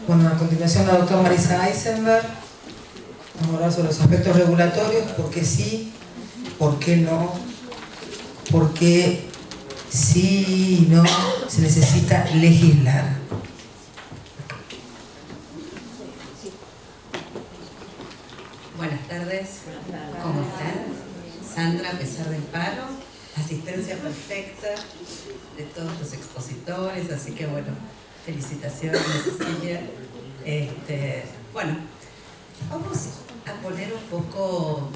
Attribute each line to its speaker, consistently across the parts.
Speaker 1: Bueno, a continuación la doctora Marisa Eisenberg vamos a hablar sobre los aspectos regulatorios, por qué sí, por qué no, por qué sí y no se necesita legislar.
Speaker 2: Buenas tardes, ¿cómo están? Sandra, a pesar del paro, asistencia perfecta de todos los expositores, así que bueno, felicitaciones, Cecilia. Bueno, vamos a poner un poco,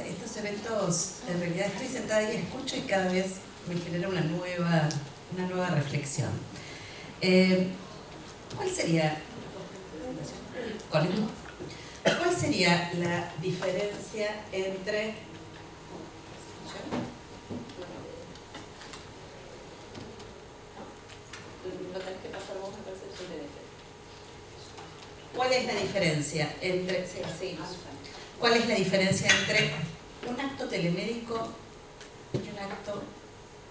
Speaker 2: estos eventos, en realidad estoy sentada y escucho y cada vez me genera una nueva reflexión. ¿Cuál sería la diferencia entre... ¿Cuál es la diferencia entre... ¿Cuál es la diferencia entre un acto telemédico y un acto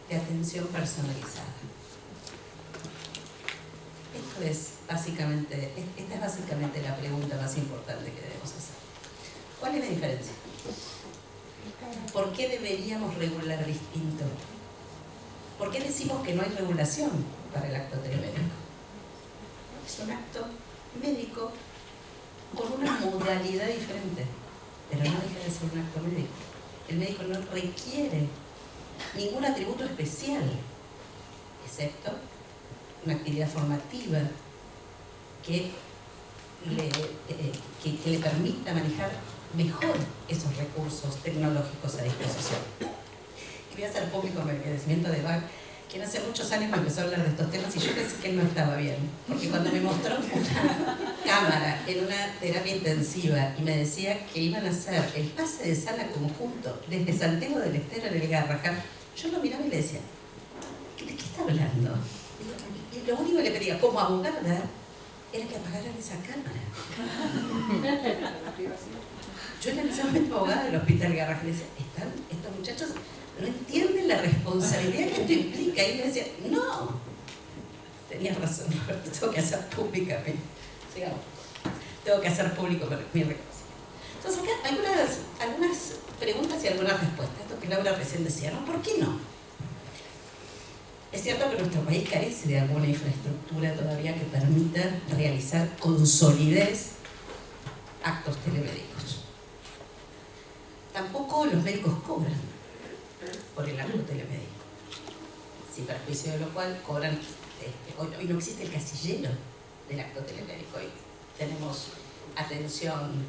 Speaker 2: de atención personalizada? Esta es básicamente la pregunta más importante que debemos hacer. ¿Cuál es la diferencia? ¿Por qué deberíamos regular distinto? ¿Por qué decimos que no hay regulación para el acto telemédico? Es un acto médico con una modalidad diferente, pero no deja de ser un acto médico. El médico no requiere ningún atributo especial, excepto una actividad formativa que le permita manejar mejor esos recursos tecnológicos a disposición. Y voy a hacer público mi agradecimiento de Bach, quien hace muchos años me empezó a hablar de estos temas y yo pensé que él no estaba bien, porque cuando me mostró una cámara en una terapia intensiva y me decía que iban a hacer el pase de sala conjunto desde Santiago del Estero en el Garrahan, yo lo miraba y le decía, ¿de qué está hablando? Y lo único que le pedía como abogada era que apagaran esa cámara. Yo en ese momento abogada del Hospital Garrahan le decía, estos muchachos no entienden la responsabilidad que esto implica. Y me decía, no, tenías razón, Roberto, tengo que hacer pública sigamos, tengo que hacer público mi reconocimiento. Entonces acá algunas preguntas y algunas respuestas, esto que Laura recién decía, ¿no? ¿Por qué no? Es cierto que nuestro país carece de alguna infraestructura todavía que permita realizar con solidez actos telemédicos. Tampoco los médicos cobran por el acto telemédico, sin perjuicio de lo cual cobran. Hoy no existe el casillero del acto telemédico. Hoy tenemos atención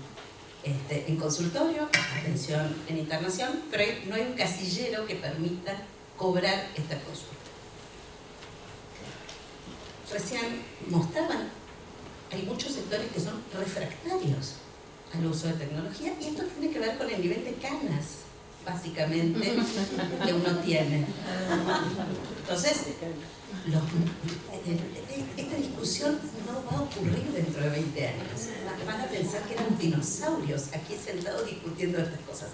Speaker 2: en consultorio, atención en internación, pero no hay un casillero que permita cobrar esta consulta. Recién mostraban, hay muchos sectores que son refractarios al uso de tecnología y esto tiene que ver con el nivel de canas, básicamente, que uno tiene. Entonces, esta discusión no va a ocurrir dentro de 20 años. Van a pensar que eran dinosaurios aquí sentados discutiendo estas cosas.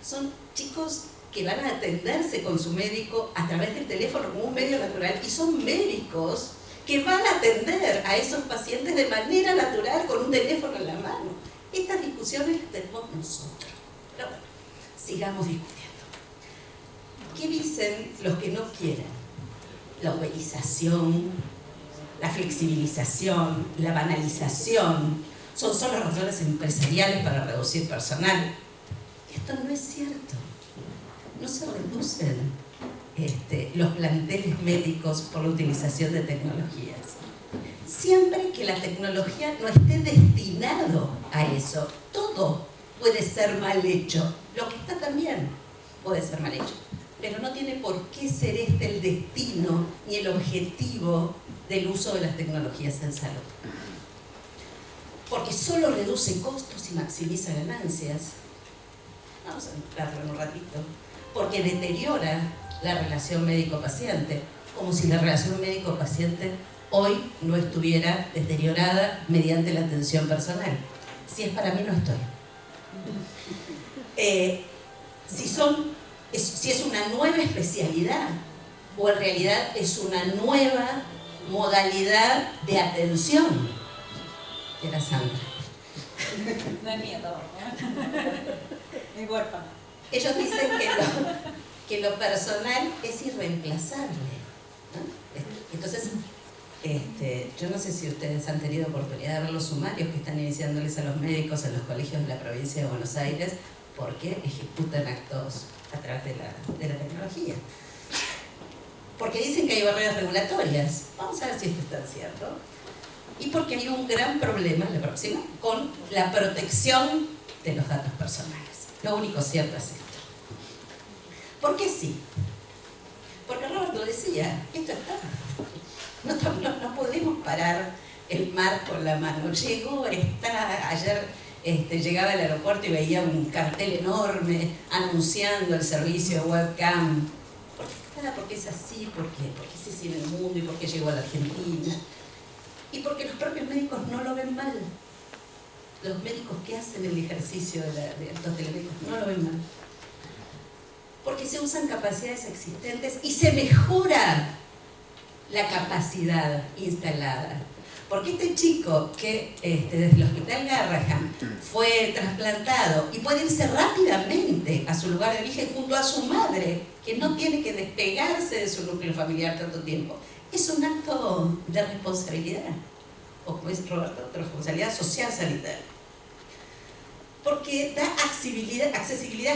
Speaker 2: Son chicos que van a atenderse con su médico a través del teléfono como un medio natural y son médicos que van a atender a esos pacientes de manera natural con un teléfono en la mano. Estas discusiones las tenemos nosotros. Pero bueno, sigamos discutiendo. ¿Qué dicen los que no quieren? La uberización, la flexibilización, la banalización, son solo razones empresariales para reducir personal. Esto no es cierto. No se reducen los planteles médicos por la utilización de tecnologías. Siempre que la tecnología no esté destinado a eso, todo puede ser mal hecho. Lo que está también puede ser mal hecho, pero no tiene por qué ser el destino ni el objetivo del uso de las tecnologías en salud. Porque solo reduce costos y maximiza ganancias. Vamos a hablarlo un ratito. Porque deteriora la relación médico-paciente, como si la relación médico-paciente hoy no estuviera deteriorada mediante la atención personal. Si es para mí, no estoy. Si es una nueva especialidad o en realidad es una nueva modalidad de atención. Era Sandra.
Speaker 3: No es mía tampoco. Es huérfana.
Speaker 2: Ellos dicen que lo personal es irreemplazable, ¿no? Entonces, yo no sé si ustedes han tenido oportunidad de ver los sumarios que están iniciándoles a los médicos en los colegios de la provincia de Buenos Aires, porque ejecutan actos a través de la tecnología. Porque dicen que hay barreras regulatorias. Vamos a ver si esto es tan cierto. Y porque hay un gran problema, la próxima, con la protección de los datos personales. Lo único cierto es esto. ¿Por qué sí? Porque Robert lo decía, esto está. No podemos parar el mar con la mano. Ayer llegaba al aeropuerto y veía un cartel enorme anunciando el servicio de webcam. ¿Por qué está? Porque es así, porque es así en el mundo y porque llegó a la Argentina. Y porque los propios médicos no lo ven mal. Los médicos que hacen el ejercicio de estos telemédicos no lo ven mal. Porque se usan capacidades existentes y se mejora la capacidad instalada. Porque este chico que desde el Hospital Garrahan fue trasplantado y puede irse rápidamente a su lugar de origen junto a su madre, que no tiene que despegarse de su núcleo familiar tanto tiempo, es un acto de responsabilidad, o como es Roberto, de responsabilidad social sanitaria. Porque da accesibilidad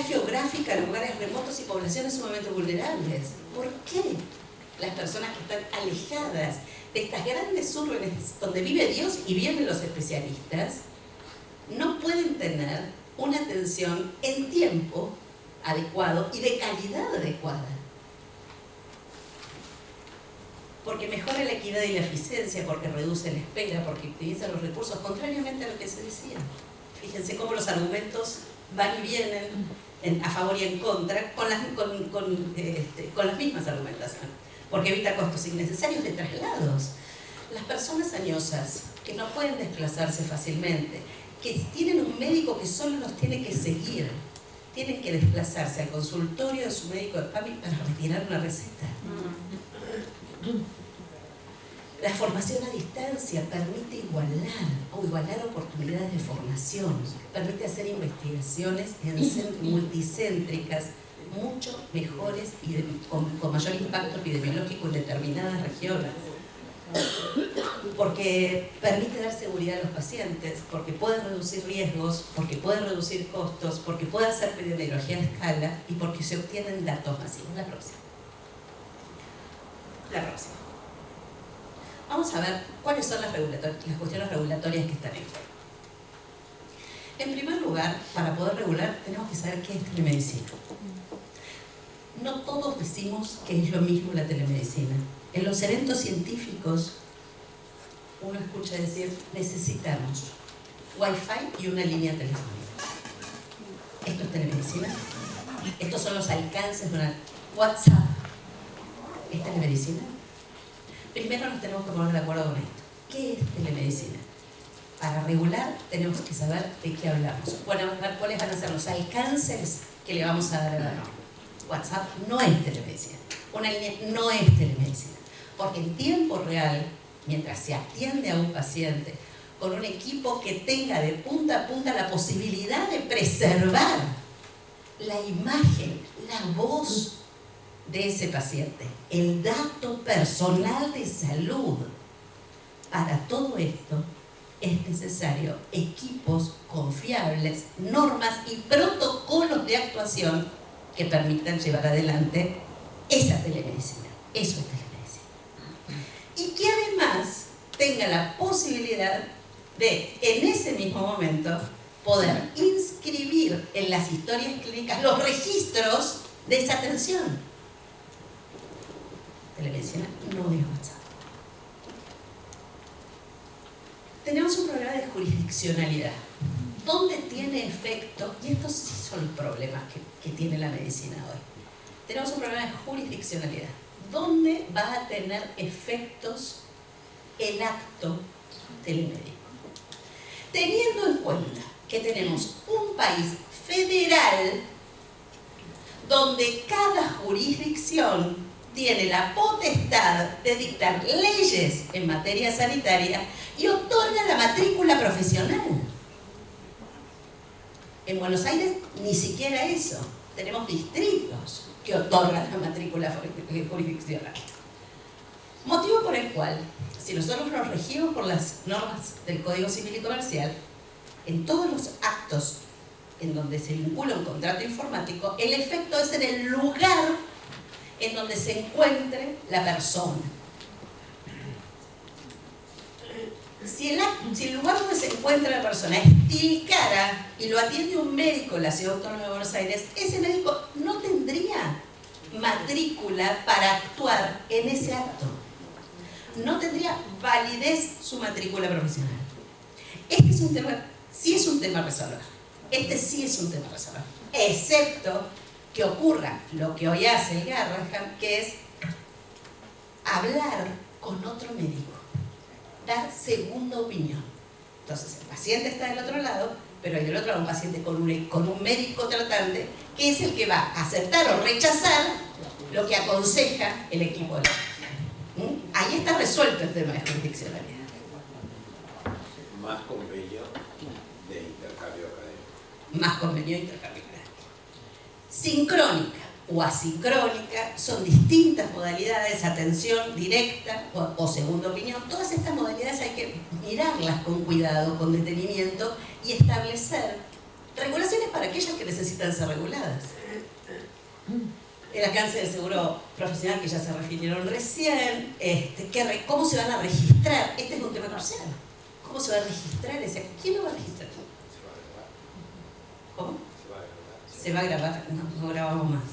Speaker 2: geográfica a lugares remotos y poblaciones sumamente vulnerables. ¿Por qué las personas que están alejadas de estas grandes urbes donde vive Dios y viven los especialistas no pueden tener una atención en tiempo adecuado y de calidad adecuada? Porque mejora la equidad y la eficiencia, porque reduce la espera, porque optimiza los recursos, contrariamente a lo que se decía. Fíjense cómo los argumentos van y vienen a favor y en contra con las mismas argumentaciones. Porque evita costos innecesarios de traslados. Las personas añosas que no pueden desplazarse fácilmente, que tienen un médico que solo los tiene que seguir, tienen que desplazarse al consultorio de su médico de PAMI para retirar una receta. La formación a distancia permite igualar oportunidades de formación, permite hacer investigaciones multicéntricas mucho mejores y con mayor impacto epidemiológico en determinadas regiones. Porque permite dar seguridad a los pacientes, porque puede reducir riesgos, porque puede reducir costos, porque puede hacer epidemiología a escala y porque se obtienen datos masivos. La próxima. Vamos a ver cuáles son las cuestiones regulatorias que están en juego. En primer lugar, para poder regular, tenemos que saber qué es telemedicina. No todos decimos que es lo mismo la telemedicina. En los eventos científicos, uno escucha decir, necesitamos Wi-Fi y una línea telefónica. ¿Esto es telemedicina? ¿Estos son los alcances de una WhatsApp? ¿Es telemedicina? Primero nos tenemos que poner de acuerdo con esto. ¿Qué es telemedicina? Para regular tenemos que saber de qué hablamos. Bueno, ¿cuáles van a ser los alcances que le vamos a dar a la norma? WhatsApp no es telemedicina. Una línea no es telemedicina. Porque en tiempo real, mientras se atiende a un paciente con un equipo que tenga de punta a punta la posibilidad de preservar la imagen, la voz de ese paciente, el dato personal de salud. Para todo esto es necesario equipos confiables, normas y protocolos de actuación que permitan llevar adelante esa telemedicina. Eso es telemedicina. Y que además tenga la posibilidad de, en ese mismo momento, poder inscribir en las historias clínicas los registros de esa atención. Telemedicina no es WhatsApp. Tenemos un problema de jurisdiccionalidad. ¿Dónde tiene efecto? Y estos sí son los problemas que tiene la medicina hoy. Tenemos un problema de jurisdiccionalidad. ¿Dónde va a tener efectos el acto telemédico? Teniendo en cuenta que tenemos un país federal donde cada jurisdicción tiene la potestad de dictar leyes en materia sanitaria y otorga la matrícula profesional. En Buenos Aires ni siquiera eso. Tenemos distritos que otorgan la matrícula jurisdiccional. Motivo por el cual, si nosotros nos regimos por las normas del Código Civil y Comercial, en todos los actos en donde se vincula un contrato informático, el efecto es en el lugar en donde se encuentre la persona. Si el lugar donde se encuentra la persona es Tilcara y lo atiende un médico en la Ciudad Autónoma de Buenos Aires, ese médico no tendría matrícula para actuar en ese acto. No tendría validez su matrícula profesional. Este es un tema, sí es un tema a resolver. Este sí es un tema a resolver. Excepto que ocurra lo que hoy hace el Garrahan, que es hablar con otro médico, dar segunda opinión. Entonces el paciente está del otro lado, pero hay del otro lado un paciente con un médico tratante, que es el que va a aceptar o rechazar lo que aconseja el equipo de la Ahí está resuelto el tema de jurisdiccionalidad.
Speaker 4: Más convenio de intercambio académico.
Speaker 2: Más convenio de intercambio académico. Sincrónica o asincrónica son distintas modalidades, atención directa o segunda opinión. Todas estas modalidades hay que mirarlas con cuidado, con detenimiento y establecer regulaciones para aquellas que necesitan ser reguladas. El alcance del seguro profesional que ya se refirieron recién, ¿cómo se van a registrar? Este es un tema crucial. ¿Cómo se va a registrar ese? ¿Quién lo va a registrar? ¿Cómo? Se va a grabar. No grabamos más.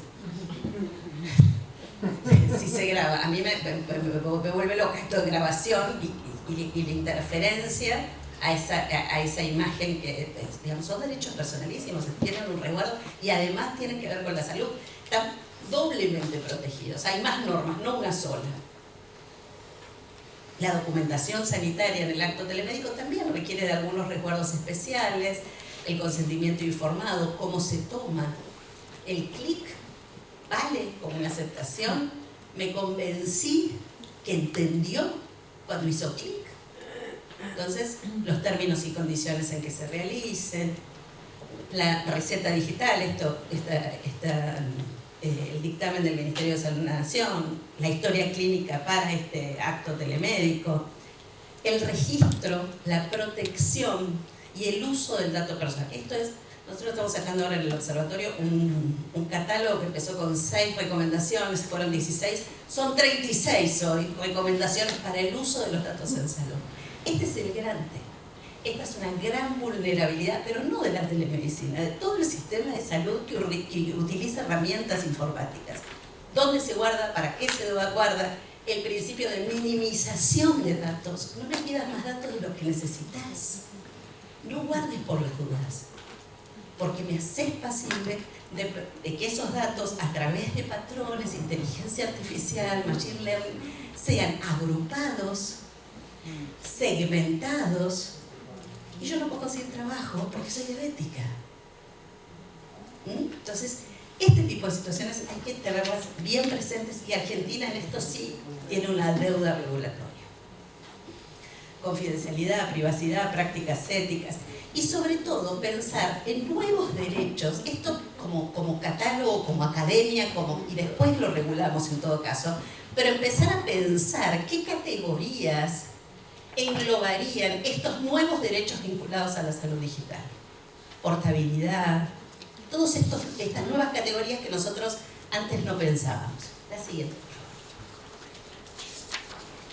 Speaker 2: Si se graba. A mí me vuelve loca esto de grabación y la interferencia a esa imagen que, digamos, son derechos personalísimos, tienen un resguardo y además tienen que ver con la salud. Están doblemente protegidos. Hay más normas, no una sola. La documentación sanitaria en el acto telemédico también requiere de algunos resguardos especiales, el consentimiento informado, cómo se toma. El clic vale como una aceptación. Me convencí que entendió cuando hizo clic. Entonces, los términos y condiciones en que se realicen, la receta digital, el dictamen del Ministerio de Salud de la Nación, la historia clínica para este acto telemédico, el registro, la protección y el uso del dato personal. Nosotros estamos sacando ahora en el observatorio un catálogo que empezó con 6 recomendaciones, fueron 16, son 36 hoy, recomendaciones para el uso de los datos en salud. Este es el gran tema. Esta es una gran vulnerabilidad, pero no de la telemedicina, de todo el sistema de salud que utiliza herramientas informáticas. ¿Dónde se guarda? ¿Para qué se guarda? El principio de minimización de datos. No me pidas más datos de los que necesitas. No guardes por las dudas, porque me haces pasible de que esos datos, a través de patrones, inteligencia artificial, machine learning, sean agrupados, segmentados. Y yo no puedo conseguir trabajo porque soy diabética. Entonces, este tipo de situaciones hay que tenerlas bien presentes y Argentina en esto sí tiene una deuda regulatoria. Confidencialidad, privacidad, prácticas éticas y sobre todo pensar en nuevos derechos, esto como catálogo, como academia, y después lo regulamos en todo caso, pero empezar a pensar qué categorías englobarían estos nuevos derechos vinculados a la salud digital. Portabilidad, todas estas nuevas categorías que nosotros antes no pensábamos. La siguiente, por favor.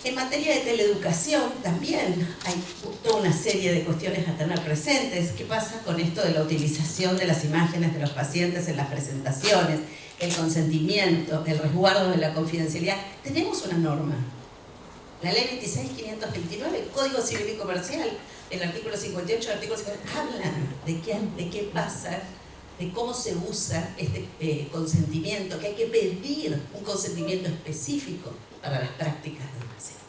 Speaker 2: En materia de teleeducación también hay toda una serie de cuestiones a tener presentes. ¿Qué pasa con esto de la utilización de las imágenes de los pacientes en las presentaciones? El consentimiento, el resguardo de la confidencialidad. Tenemos una norma. La ley 26.529, el Código Civil y Comercial, el artículo 58, el artículo 50, hablan de qué pasa, de cómo se usa este consentimiento, que hay que pedir un consentimiento específico para las prácticas de educación.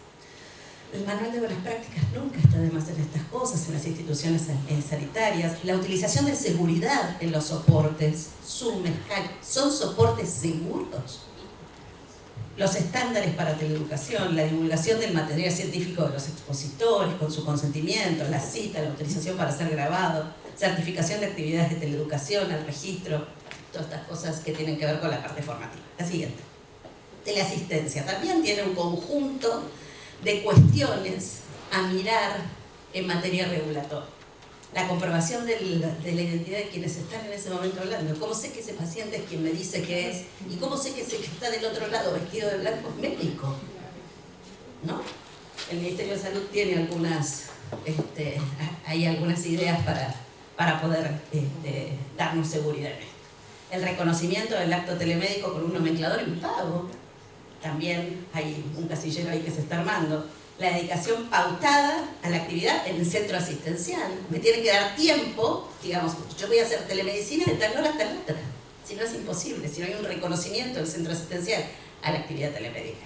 Speaker 2: El manual de buenas prácticas nunca está de más en estas cosas, en las instituciones sanitarias. La utilización de seguridad en los soportes, Zoom, Skype, ¿son soportes seguros? los estándares para teleeducación, la divulgación del material científico de los expositores con su consentimiento, la cita, la autorización para ser grabado, certificación de actividades de teleeducación, el registro, todas estas cosas que tienen que ver con la parte formativa. La siguiente. Teleasistencia. También tiene un conjunto de cuestiones a mirar en materia regulatoria. La comprobación de la identidad de quienes están en ese momento hablando. ¿Cómo sé que ese paciente es quien me dice que es? ¿Y cómo sé que ese que está del otro lado vestido de blanco es médico? ¿No? El Ministerio de Salud tiene hay algunas ideas para poder darnos seguridad en esto. El reconocimiento del acto telemédico con un nomenclador y un pago. También hay un casillero ahí que se está armando. La dedicación pautada a la actividad en el centro asistencial. Me tiene que dar tiempo, digamos, yo voy a hacer telemedicina de tal hora hasta la otra. Si no es imposible, si no hay un reconocimiento del centro asistencial a la actividad telemédica.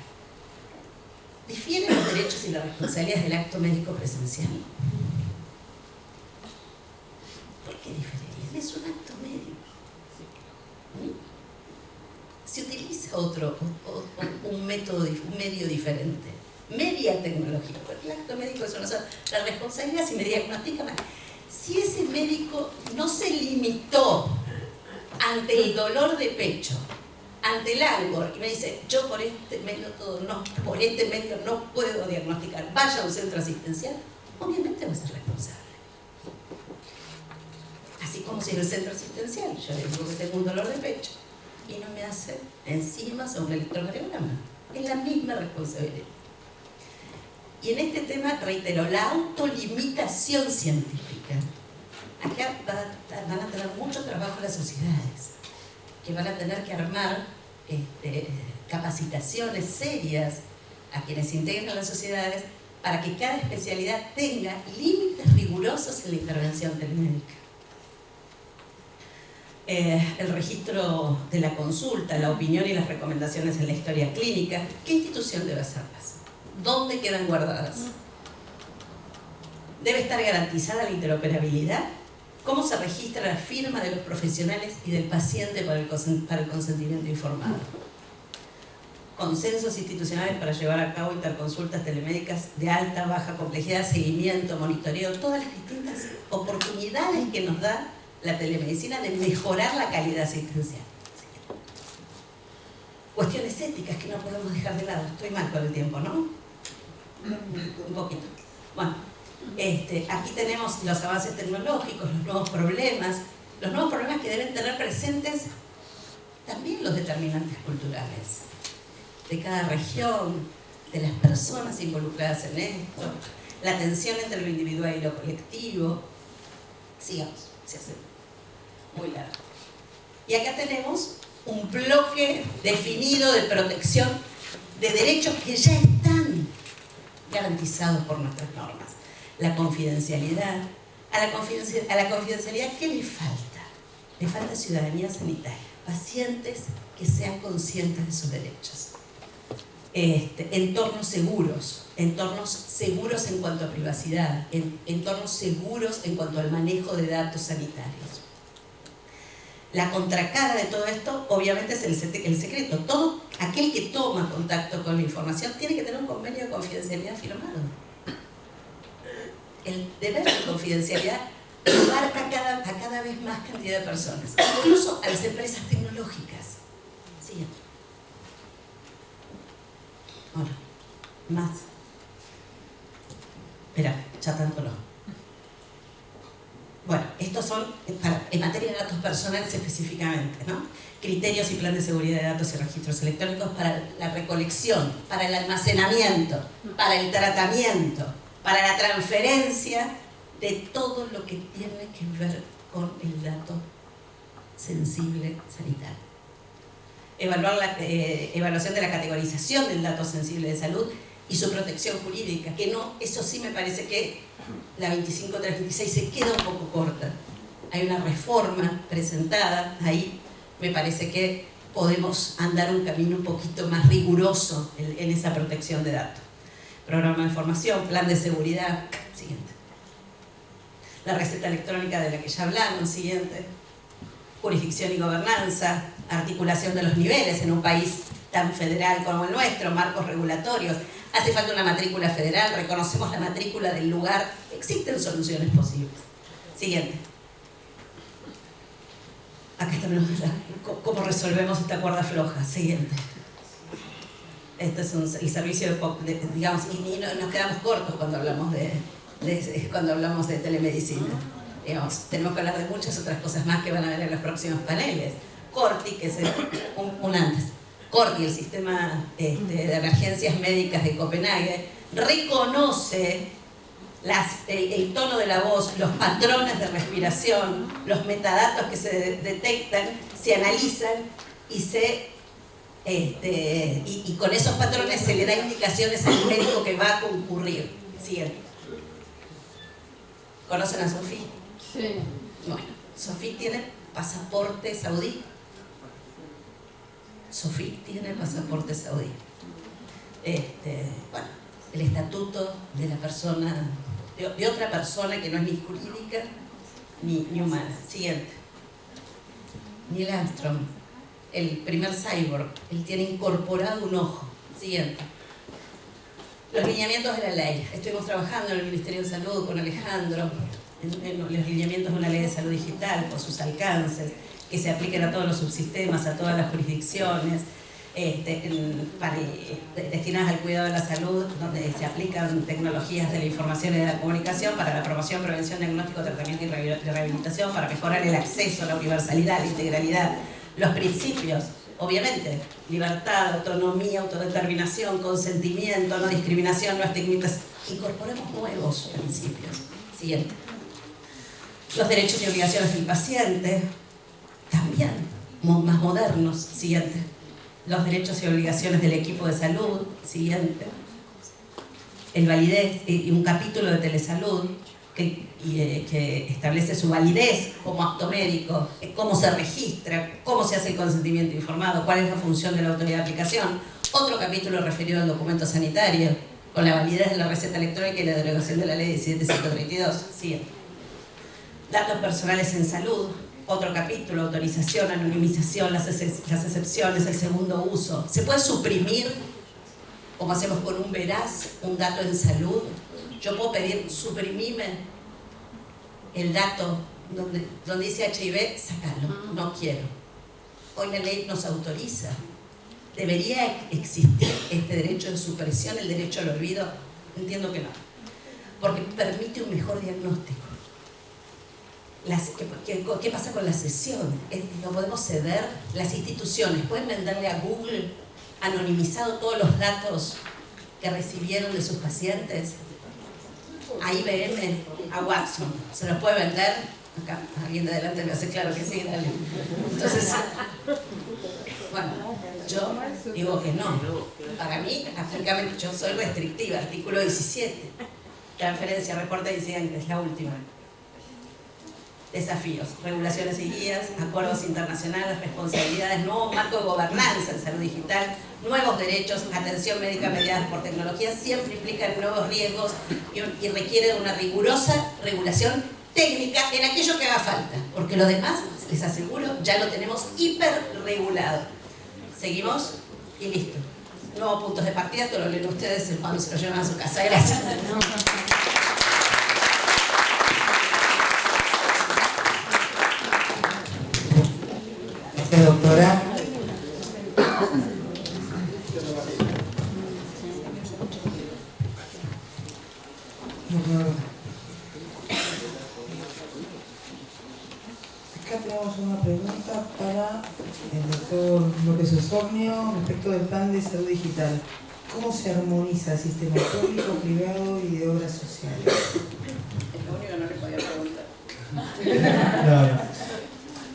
Speaker 2: ¿Difieren los derechos y las responsabilidades del acto médico presencial? ¿Por qué diferirían? Es un acto médico. Se utiliza un medio diferente. Media tecnología, porque el acto médico es la responsabilidad si me diagnostica mal. Si ese médico no se limitó ante el dolor de pecho, ante el algo, y me dice, yo por este medio no puedo diagnosticar, vaya a un centro asistencial, obviamente va a ser responsable. Así como si en el centro asistencial yo le digo que tengo un dolor de pecho y no me hace encima sobre un electrocardiograma. Es la misma responsabilidad. Y en este tema, reitero, la autolimitación científica. Acá van a tener mucho trabajo las sociedades, que van a tener que armar capacitaciones serias a quienes integran las sociedades para que cada especialidad tenga límites rigurosos en la intervención telemédica. El registro de la consulta, la opinión y las recomendaciones en la historia clínica. ¿Qué institución debe hacerlas? ¿Dónde quedan guardadas? ¿Debe estar garantizada la interoperabilidad? ¿Cómo se registra la firma de los profesionales y del paciente para el consentimiento informado? Consensos institucionales para llevar a cabo interconsultas telemédicas de alta, baja complejidad, seguimiento, monitoreo, todas las distintas oportunidades que nos da la telemedicina de mejorar la calidad asistencial. Cuestiones éticas que no podemos dejar de lado. Estoy mal con el tiempo, ¿no? Un poquito. Bueno, aquí tenemos los avances tecnológicos, los nuevos problemas que deben tener presentes también los determinantes culturales de cada región, de las personas involucradas en esto, la tensión entre lo individual y lo colectivo. Sigamos, se hace muy largo. Y acá tenemos un bloque definido de protección de derechos que ya están garantizados por nuestras normas. La confidencialidad. A la confidencialidad, ¿qué le falta? Le falta ciudadanía sanitaria, pacientes que sean conscientes de sus derechos. Entornos seguros en cuanto a privacidad, entornos seguros en cuanto al manejo de datos sanitarios. La contracara de todo esto, obviamente, es el secreto. Todo aquel que toma contacto con la información tiene que tener un convenio de confidencialidad firmado. El deber de confidencialidad abarca a cada vez más cantidad de personas, incluso a las empresas tecnológicas. Siguiente. Bueno, más. Espera, ya tanto no. Bueno, estos son en materia de datos personales específicamente, ¿no? Criterios y plan de seguridad de datos y registros electrónicos para la recolección, para el almacenamiento, para el tratamiento, para la transferencia de todo lo que tiene que ver con el dato sensible sanitario. Evaluar la evaluación de la categorización del dato sensible de salud y su protección jurídica, que no, eso sí me parece que la 25326 se queda un poco corta. Hay una reforma presentada, ahí me parece que podemos andar un camino un poquito más riguroso en esa protección de datos. Programa de formación, plan de seguridad, siguiente. La receta electrónica de la que ya hablamos, siguiente. Jurisdicción y gobernanza, articulación de los niveles en un país tan federal como el nuestro, marcos regulatorios. Hace falta una matrícula federal, reconocemos la matrícula del lugar. Existen soluciones posibles. Siguiente. Acá está cómo resolvemos esta cuerda floja. Siguiente. Este es el servicio digamos, y nos quedamos cortos cuando hablamos de telemedicina. Digamos, tenemos que hablar de muchas otras cosas más que van a ver en los próximos paneles. CORTI, que es un antes. CORTI, el sistema de emergencias médicas de Copenhague, reconoce el tono de la voz, los patrones de respiración, los metadatos que se detectan, se analizan y con esos patrones se le da indicaciones al médico que va a concurrir. Siguiente. ¿Conocen a Sofía?
Speaker 3: Sí.
Speaker 2: Bueno, Sofía tiene pasaporte saudí. Sofía tiene pasaporte saudí. Bueno, el estatuto de la persona, de otra persona que no es ni jurídica ni humana. Siguiente. Neil Armstrong, el primer cyborg, él tiene incorporado un ojo. Siguiente. Los lineamientos de la ley. Estuvimos trabajando en el Ministerio de Salud con Alejandro en los lineamientos de una ley de salud digital, por sus alcances, que se apliquen a todos los subsistemas, a todas las jurisdicciones, destinadas al cuidado de la salud, donde se aplican tecnologías de la información y de la comunicación para la promoción, prevención, diagnóstico, tratamiento y rehabilitación, para mejorar el acceso, la universalidad, la integralidad, los principios, obviamente, libertad, autonomía, autodeterminación, consentimiento, no discriminación, no estigmatización. Incorporemos nuevos principios. Siguiente. Los derechos y obligaciones del paciente, también más modernos. Siguiente. Los derechos y obligaciones del equipo de salud. Siguiente. El validez y un capítulo de telesalud que establece su validez como acto médico, cómo se registra, cómo se hace el consentimiento informado, cuál es la función de la autoridad de aplicación. Otro capítulo referido al documento sanitario, con la validez de la receta electrónica y la derogación de la ley 17132. Siguiente. Datos personales en salud. Otro capítulo, autorización, anonimización, las excepciones, el segundo uso. ¿Se puede suprimir, como hacemos con un veraz, un dato en salud? Yo puedo pedir, suprimime el dato donde dice HIV, sácalo, no quiero. Hoy la ley nos autoriza. ¿Debería existir este derecho de supresión, el derecho al olvido? Entiendo que no, porque permite un mejor diagnóstico. ¿Qué pasa con la cesión? ¿No podemos ceder? Las instituciones pueden venderle a Google anonimizado todos los datos que recibieron de sus pacientes, a IBM, a Watson. ¿Se los puede vender? Acá, alguien de adelante me hace claro que sí, dale. Entonces, bueno, yo digo que no. Para mí, prácticamente, yo soy restrictiva. Artículo 17. Transferencia, reporte de incidentes, la última. Desafíos, regulaciones y guías, acuerdos internacionales, responsabilidades, nuevo marco de gobernanza en salud digital, nuevos derechos, atención médica mediada por tecnología, siempre implican nuevos riesgos y requiere de una rigurosa regulación técnica en aquello que haga falta, porque lo demás, les aseguro, ya lo tenemos hiperregulado. Seguimos y listo. Nuevos puntos de partida, esto lo leen ustedes cuando se lo llevan a su casa. Gracias.
Speaker 1: Doctora. Acá tenemos una pregunta para el doctor López Osornio respecto del plan de salud digital. ¿Cómo se armoniza el sistema público, privado y de obras sociales?
Speaker 2: Es lo único que no le podía preguntar.
Speaker 5: No.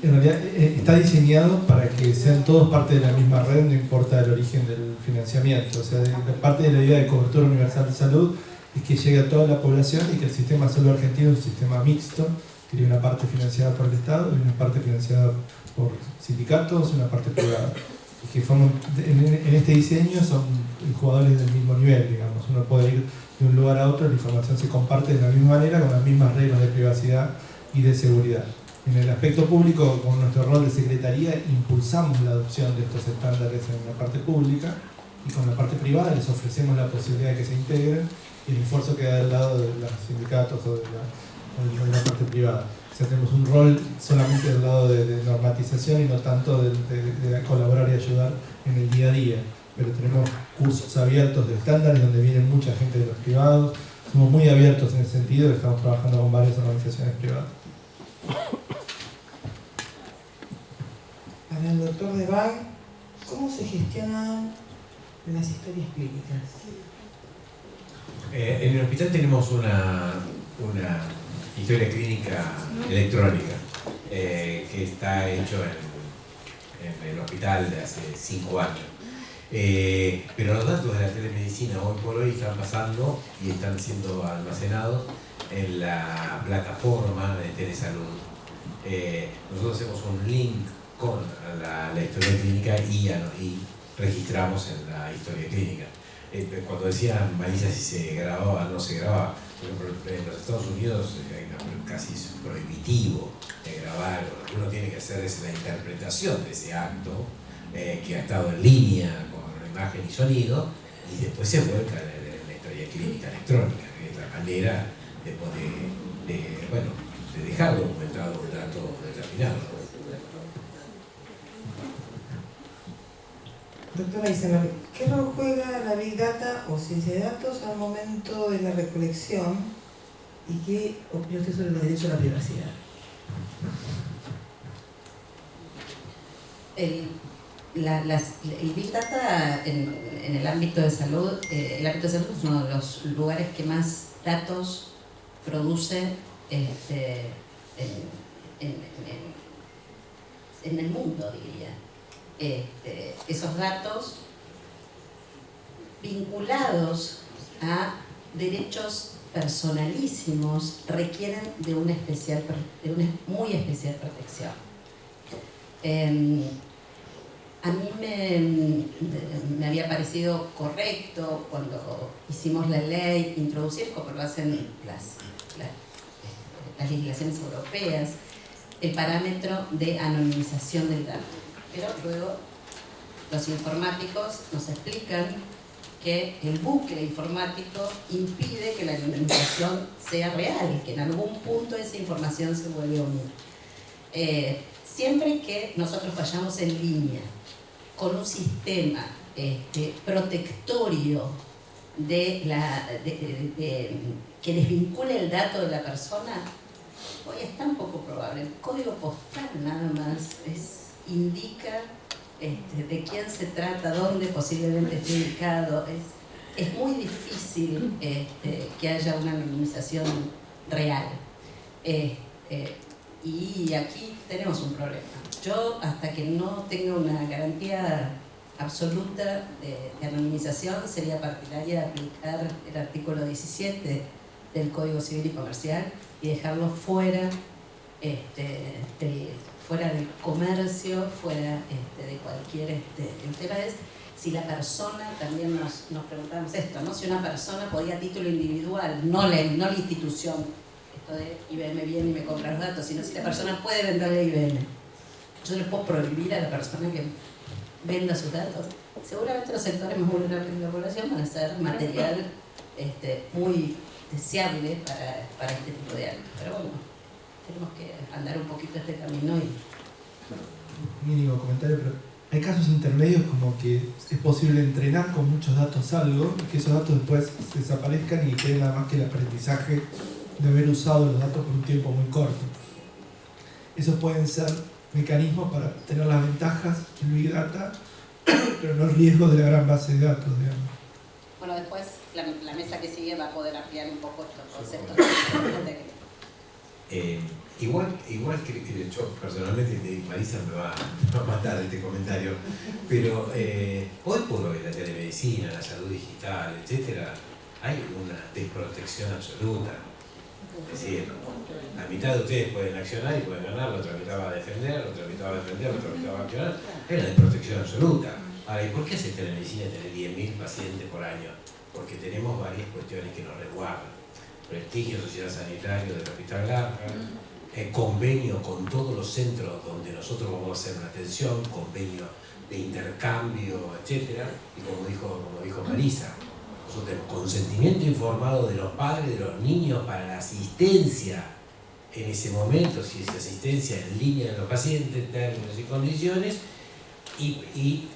Speaker 5: En realidad está diseñado para que sean todos parte de la misma red, no importa el origen del financiamiento. O sea, parte de la idea de cobertura universal de salud es que llegue a toda la población y que el sistema de salud argentino es un sistema mixto, que tiene una parte financiada por el Estado y una parte financiada por sindicatos y una parte privada. Y que en este diseño son jugadores del mismo nivel, digamos. Uno puede ir de un lugar a otro, la información se comparte de la misma manera, con las mismas reglas de privacidad y de seguridad. En el aspecto público, con nuestro rol de secretaría, impulsamos la adopción de estos estándares en la parte pública, y con la parte privada les ofrecemos la posibilidad de que se integren, y el esfuerzo queda del lado de los sindicatos o de la parte privada. O sea, tenemos un rol solamente del lado de normatización y no tanto de colaborar y ayudar en el día a día. Pero tenemos cursos abiertos de estándares donde viene mucha gente de los privados. Somos muy abiertos en ese sentido y estamos trabajando con varias organizaciones privadas.
Speaker 1: Para el doctor Devag, ¿cómo se gestionan las historias clínicas?
Speaker 4: En el hospital tenemos una historia clínica electrónica que está hecho en el hospital de hace 5 años. Pero los datos de la telemedicina hoy por hoy están pasando y están siendo almacenados en la plataforma de Telesalud. Nosotros hacemos un link con la historia clínica y registramos en la historia clínica. Cuando decía Marisa si se grababa o no se grababa, por ejemplo, en los Estados Unidos casi es prohibitivo grabar. Lo que uno tiene que hacer es la interpretación de ese acto que ha estado en línea con imagen y sonido, y después se vuelca en la historia clínica electrónica, que es la manera de poder de dejar documentado un dato determinado.
Speaker 1: Doctora Isenberg, ¿qué rol juega la Big Data o ciencia de datos al momento de la recolección y qué opina usted sobre los derechos a la privacidad?
Speaker 2: El Big Data en el ámbito de salud, el ámbito de salud es uno de los lugares que más datos produce en el mundo, diría. Esos datos vinculados a derechos personalísimos requieren de una muy especial protección. A mí me había parecido correcto cuando hicimos la ley introducir, como lo hacen las legislaciones europeas, el parámetro de anonimización del dato. Pero luego los informáticos nos explican que el bucle informático impide que la anonimización sea real, que en algún punto esa información se vuelve a unir. Siempre que nosotros vayamos en línea con un sistema protectorio que desvincule el dato de la persona, hoy es tan poco probable. El código postal nada más indica de quién se trata, dónde posiblemente esté ubicado. Es muy difícil que haya una anonimización real. Y aquí tenemos un problema. Yo, hasta que no tenga una garantía absoluta de anonimización, sería partidaria de aplicar el artículo 17 del Código Civil y Comercial y dejarlo fuera del comercio, fuera de cualquier... El tema es si la persona, también nos preguntamos esto, ¿no? Si una persona podía a título individual, no la institución, esto de IBM viene y me compra los datos, sino si la persona puede venderle a IBM. Yo le puedo prohibir a la persona que venda sus datos. Seguramente los sectores más vulnerables de la población van a ser material muy deseable para este tipo de actos. Pero bueno, tenemos que andar un poquito este camino y...
Speaker 5: Mínimo comentario, pero hay casos intermedios como que es posible entrenar con muchos datos algo y que esos datos después desaparezcan y quede nada más que el aprendizaje de haber usado los datos por un tiempo muy corto. Esos pueden ser mecanismos para tener las ventajas del Big Data, pero no el riesgo de la gran base de datos, digamos.
Speaker 2: Bueno, después la mesa que sigue va a poder ampliar un poco estos conceptos.
Speaker 4: Igual que yo personalmente, Marisa me va a matar este comentario, pero hoy por hoy la telemedicina, la salud digital, etcétera, hay una desprotección absoluta. Es decir, la mitad de ustedes pueden accionar y pueden ganar, la otra mitad va a defender, la otra mitad va a defender, la otra mitad va a accionar. Es una desprotección absoluta. Ahora, ¿y por qué hace telemedicina tener 10.000 pacientes por año? Porque tenemos varias cuestiones que nos resguardan. Prestigio social sanitario del Hospital Garrahan, convenio con todos los centros donde nosotros vamos a hacer una atención, convenio de intercambio, etcétera, y como dijo Marisa, nosotros tenemos consentimiento informado de los padres, de los niños para la asistencia en ese momento, si es asistencia en línea de los pacientes, términos y condiciones, y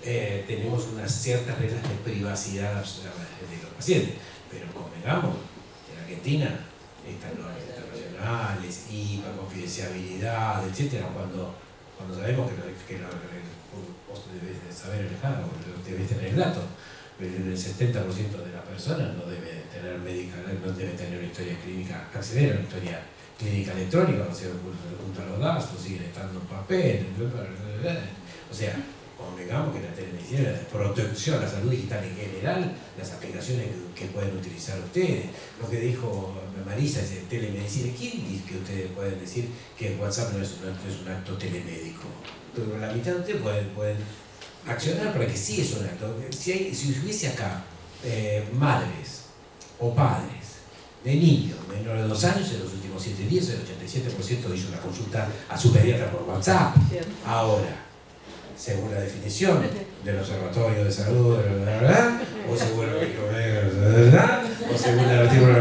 Speaker 4: tenemos unas ciertas reglas de privacidad de los pacientes. Pero convengamos, en Argentina están normas internacionales, IPA, confidencialidad, etcétera, cuando sabemos que vos debes de saber, Alejandro, debes tener el dato, pero el 70% de las personas no debe tener una historia clínica, acceder a una historia clínica electrónica, o sea, juntan los datos, siguen estando en papel, o sea, convengamos que la telemedicina, la protección a la salud digital en general, las aplicaciones que pueden utilizar ustedes, lo que dijo Marisa es telemedicina. ¿Quién dice que ustedes pueden decir que WhatsApp no es un acto telemédico? Pero la mitad de ustedes pueden accionar para que sí es un acto. Si hubiese acá madres o padres de niños menores de 2 años, en los últimos 7 días el 87% hizo una consulta a su pediatra por WhatsApp. Ahora, según la definición del Observatorio de Salud, o según el artículo,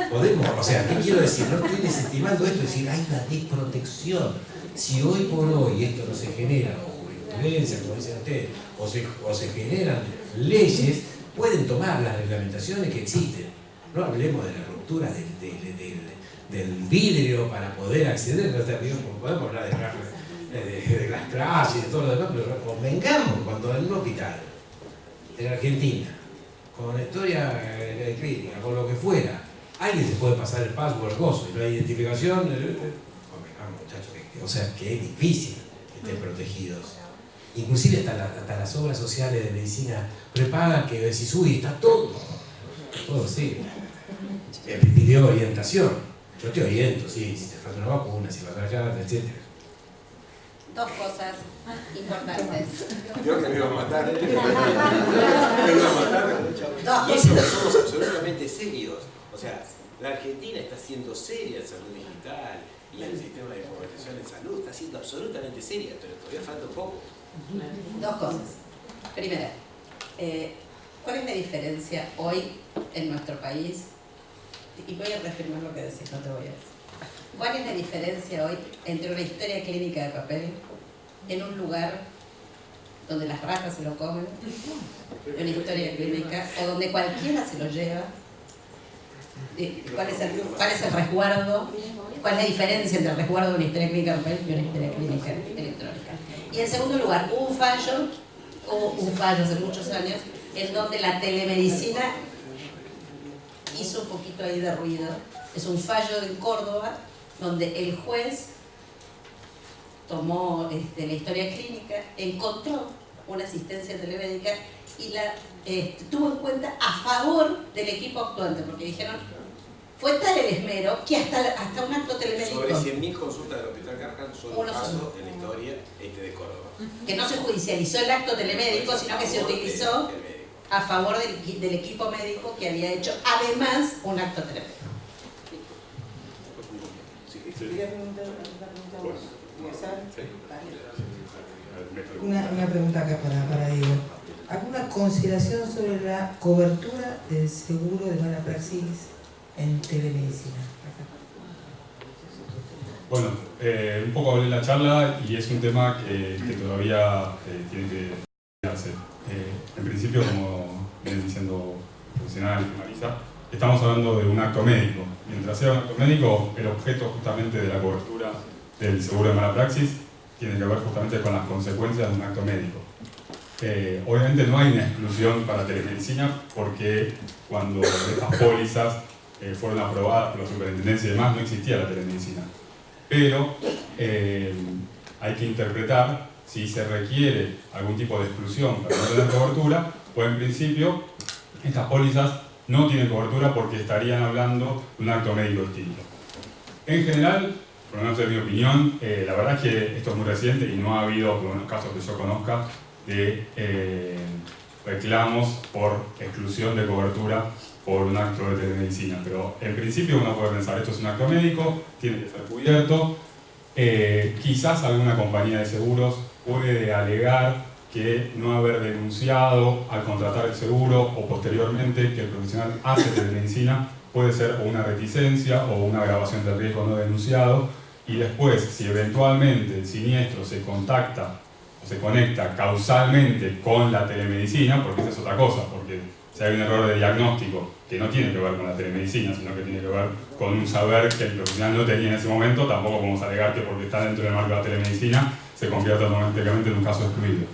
Speaker 4: podemos, o sea, ¿qué quiero decir? No estoy desestimando esto, es decir, hay una desprotección. Si hoy por hoy esto no se genera, o jurisprudencia, como dicen ustedes, o se generan leyes, pueden tomar las reglamentaciones que existen. No hablemos de la ruptura del vidrio para poder acceder, podemos hablar de las clases y de todo lo demás, pero convengamos, cuando en un hospital, en Argentina, con historia clínica, con lo que fuera, alguien se puede pasar el password gozo y no hay identificación, convengamos, muchachos, o sea, que es difícil que estén protegidos. Inclusive hasta las obras sociales de medicina prepagan que decís, uy, está todo sí. Pidió orientación. Yo te oriento, sí, si te falta una vacuna, si vas a allá, etc.
Speaker 2: Dos cosas importantes.
Speaker 6: Creo que me iba a matar. Me iba a matar. Y eso somos absolutamente serios. O sea, la Argentina está siendo seria en salud digital y en el sistema de información en salud está siendo absolutamente seria, pero todavía falta un poco.
Speaker 2: Dos cosas. Primera, ¿cuál es la diferencia hoy en nuestro país? Y voy a reafirmar lo que decís, no te voy a decir. ¿Cuál es la diferencia hoy entre una historia clínica de papel en un lugar donde las ratas se lo comen, una historia clínica, o donde cualquiera se lo lleva? ¿Cuál es el resguardo? ¿Cuál es la diferencia entre el resguardo de una historia clínica de papel y una historia clínica electrónica? Y en segundo lugar, un fallo hace muchos años en donde la telemedicina hizo un poquito ahí de ruido. Es un fallo en Córdoba donde el juez tomó la historia clínica, encontró una asistencia telemédica y la tuvo en cuenta a favor del equipo actuante, porque dijeron, fue tal el esmero que hasta un acto telemédico...
Speaker 6: Sobre 100.000 consultas del Hospital Garrahan, solo un caso en la historia de Córdoba.
Speaker 2: Que no se judicializó el acto telemédico, sino que se utilizó a favor del equipo médico que había hecho además un acto telemédico.
Speaker 1: Una pregunta acá para Diego. ¿Alguna consideración sobre la cobertura del seguro de mala praxis en telemedicina?
Speaker 7: Bueno, un poco hablé en la charla y es un tema que todavía tiene que hacer. En principio, como vienen diciendo profesionales y Marisa, estamos hablando de un acto médico. Mientras sea un acto médico, el objeto justamente de la cobertura del seguro de mala praxis tiene que ver justamente con las consecuencias de un acto médico. Obviamente no hay una exclusión para telemedicina porque cuando estas pólizas fueron aprobadas por la superintendencia y demás no existía la telemedicina. Pero hay que interpretar si se requiere algún tipo de exclusión para no tener cobertura, o en principio estas pólizas no tienen cobertura porque estarían hablando de un acto médico distinto. En general, por lo menos en mi opinión, la verdad es que esto es muy reciente y no ha habido, por lo menos casos que yo conozca, de reclamos por exclusión de cobertura por un acto de telemedicina, pero en principio uno puede pensar, esto es un acto médico, tiene que ser cubierto. Quizás alguna compañía de seguros puede alegar que no haber denunciado al contratar el seguro o posteriormente que el profesional hace telemedicina puede ser o una reticencia o una agravación del riesgo no denunciado, y después, si eventualmente el siniestro se contacta o se conecta causalmente con la telemedicina, porque esa es otra cosa, porque si hay un error de diagnóstico que no tiene que ver con la telemedicina, sino que tiene que ver con un saber que el profesional no tenía en ese momento, tampoco podemos alegar que porque está dentro del marco de la telemedicina se convierte automáticamente en un caso excluido.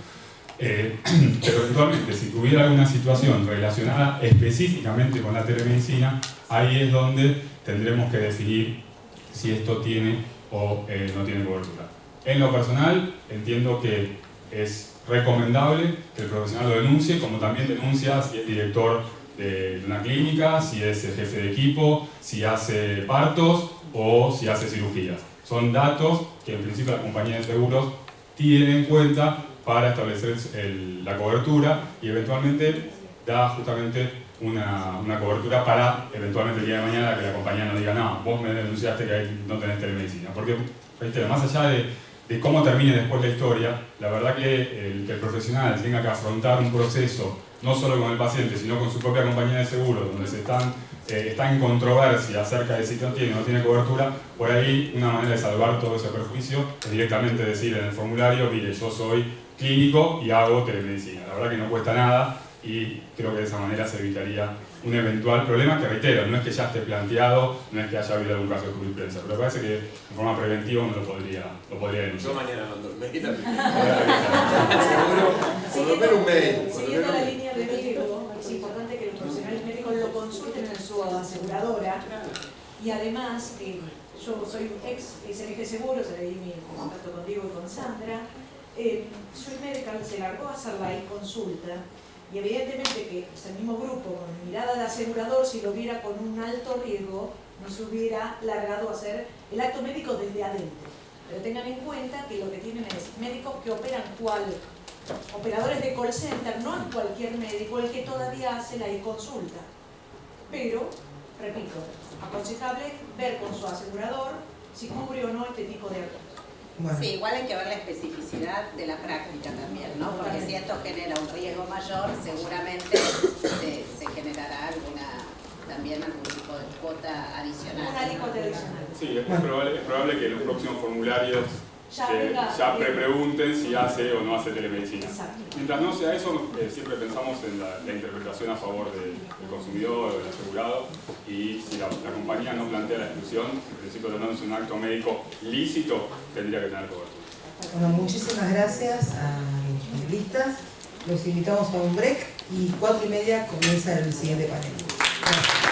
Speaker 7: Pero eventualmente, si tuviera alguna situación relacionada específicamente con la telemedicina, ahí es donde tendremos que definir si esto tiene o no tiene cobertura. En lo personal, entiendo que es recomendable que el profesional lo denuncie, como también denuncia si es director de una clínica, si es el jefe de equipo, si hace partos o si hace cirugías. Son datos que en principio la compañía de seguros tiene en cuenta para establecer la cobertura y eventualmente da justamente una cobertura para eventualmente el día de mañana que la compañía no diga no, vos me denunciaste que ahí no tenés telemedicina. Porque, reitero, más allá de cómo termine después la historia, la verdad que el profesional tenga que afrontar un proceso no solo con el paciente, sino con su propia compañía de seguros, donde está en controversia acerca de si tiene o no tiene cobertura, por ahí una manera de salvar todo ese perjuicio es directamente decir en el formulario, mire, yo soy clínico y hago telemedicina. La verdad que no cuesta nada y creo que de esa manera se evitaría un eventual problema que, reitero, no es que ya esté planteado, no es que haya habido algún caso de jurisprudencia, pero parece que en forma preventiva uno lo podría denunciar.
Speaker 6: Yo mañana no dormí también. Seguro, por lo menos un médico.
Speaker 3: Siguiendo la línea de riesgo, es importante que los profesionales médicos lo consulten en su aseguradora y además, yo soy ex SNG Seguros, leí mi contacto contigo y con Sandra, Swiss Medical se largó a hacer la e-consulta y evidentemente que el mismo grupo con mirada de asegurador, si lo viera con un alto riesgo, no se hubiera largado a hacer el acto médico desde adentro. Pero tengan en cuenta que lo que tienen es médicos que operan operadores de call center, no es cualquier médico el que todavía hace la e-consulta. Pero, repito, aconsejable ver con su asegurador si cubre o no este tipo de actos.
Speaker 1: Bueno.
Speaker 2: Sí, igual hay que ver la especificidad de la práctica también, ¿no? Porque si esto genera un riesgo mayor, seguramente se generará también algún tipo de cuota adicional.
Speaker 3: Una alícuota adicional.
Speaker 7: Sí, es probable que en los próximos formularios ya pregunten si hace o no hace telemedicina.
Speaker 3: Exacto.
Speaker 7: Mientras no sea eso, siempre pensamos en la interpretación a favor del consumidor o del asegurado, y si la compañía no plantea la exclusión, en principio tratándose de un acto médico lícito, tendría que tener cobertura.
Speaker 1: Bueno, muchísimas gracias a los panelistas. Los invitamos a un break y 4:30 comienza el siguiente panel. Gracias.